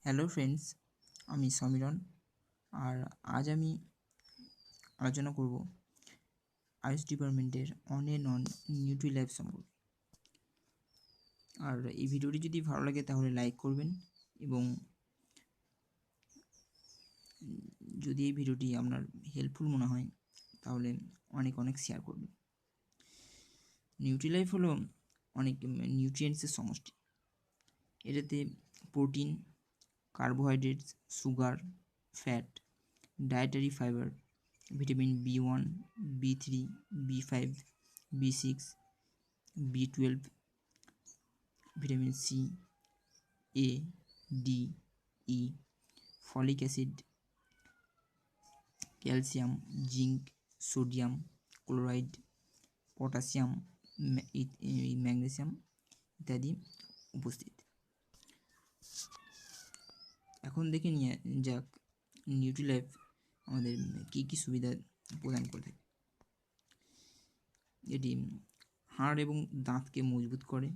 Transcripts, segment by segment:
Hello friends, আমি সমীরণ। আর আজ আমি আলোচনা করব আইএস ডিপার্টমেন্টের on and on nutri life সম্পর্কে। আর এই ভিডিওটি যদি ভালো লাগে তাহলে লাইক করবেন, এবং যদি এই ভিডিওটি আপনার হেল্পফুল মনে হয় তাহলে অনেক অনেক শেয়ার করবেন। নিউট্রি লাইফ হলো অনেক নিউট্রিয়েন্টসের সমষ্টি। এটাতে protein, carbohydrates, sugar, fat, dietary fibre, vitamin B1, B3, B5, B6, B12, vitamin C, A, D, E, folic acid, calcium, zinc, sodium, chloride, potassium, magnesium ইত্যাদি উপস্থিত। এখন দেখে নিয়ে যাক নিউট্রিলাইফ আমাদের কী কী সুবিধা প্রদান করে থাকে। এটি হাড় এবং দাঁতকে মজবুত করে,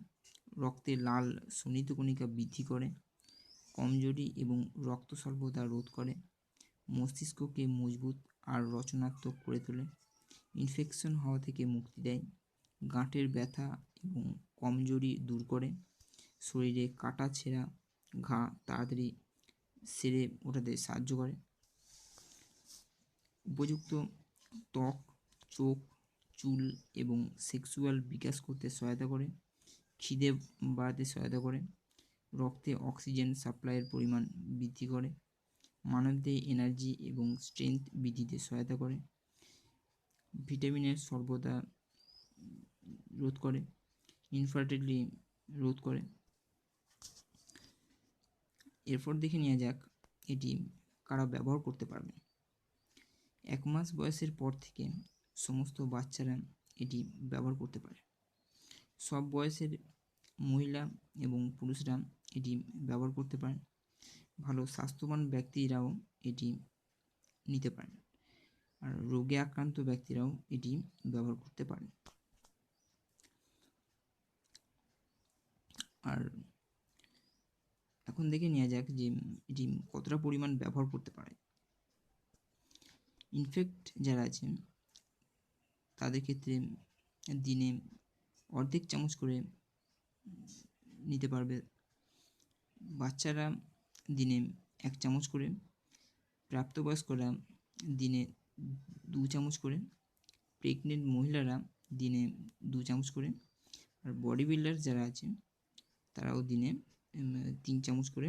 রক্তে লাল সনিতকণিকা বৃদ্ধি করে, কমজোরি এবং রক্ত স্বল্পতা রোধ করে, মস্তিষ্ককে মজবুত আর রচনাত্মক করে তোলে, ইনফেকশন হওয়া থেকে মুক্তি দেয়, গাঁটের ব্যথা এবং কমজোরি দূর করে, শরীরে কাটা ছেঁড়া ঘা তাড়াতাড়ি সেরে ওঠাতে সাহায্য করে, উপযুক্ত ত্বক, চোখ, চুল এবং সেক্সুয়াল বিকাশ করতে সহায়তা করে, খিদে বাড়াতে সহায়তা করে, রক্তে অক্সিজেন সাপ্লাইয়ের পরিমাণ বৃদ্ধি করে, মানবদেহে এনার্জি এবং স্ট্রেংথ বৃদ্ধিতে সহায়তা করে, ভিটামিনের স্বল্পতা রোধ করে, ইনফার্টিলিটি রোধ করে। এরপর দেখে নেওয়া যাক এটি কারা ব্যবহার করতে পারবে। 1 মাস বয়সের পর থেকে সমস্ত বাচ্চারা এটি ব্যবহার করতে পারে। সব বয়সের মহিলা এবং পুরুষরা এটি ব্যবহার করতে পারেন। ভালো স্বাস্থ্যবান ব্যক্তিরাও এটি নিতে পারেন, আর রোগে আক্রান্ত ব্যক্তিরাও এটি ব্যবহার করতে পারেন। আর এখন দেখে নেওয়া যাক যে এটি কতটা পরিমাণ ব্যবহার করতে পারে। ইনফেক্ট যারা আছেন তাদের ক্ষেত্রে দিনে অর্ধেক চামচ করে নিতে পারবে, বাচ্চারা দিনে 1 চামচ করে, প্রাপ্তবয়স্করা দিনে 2 চামচ করে, প্রেগনেন্ট মহিলারা দিনে 2 চামচ করে, আর বডি বিল্ডার যারা আছে তারাও দিনে 3 চামচ করে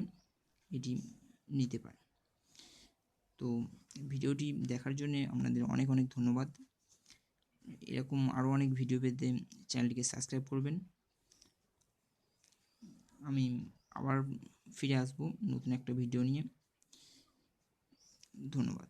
এটি নিতে পারে। তো ভিডিওটি দেখার জন্য আপনাদের অনেক অনেক ধন্যবাদ। এরকম আরও অনেক ভিডিও পেতে চ্যানেলটিকে সাবস্ক্রাইব করবেন। আমি আবার ফিরে আসবো নতুন একটা ভিডিও নিয়ে। ধন্যবাদ।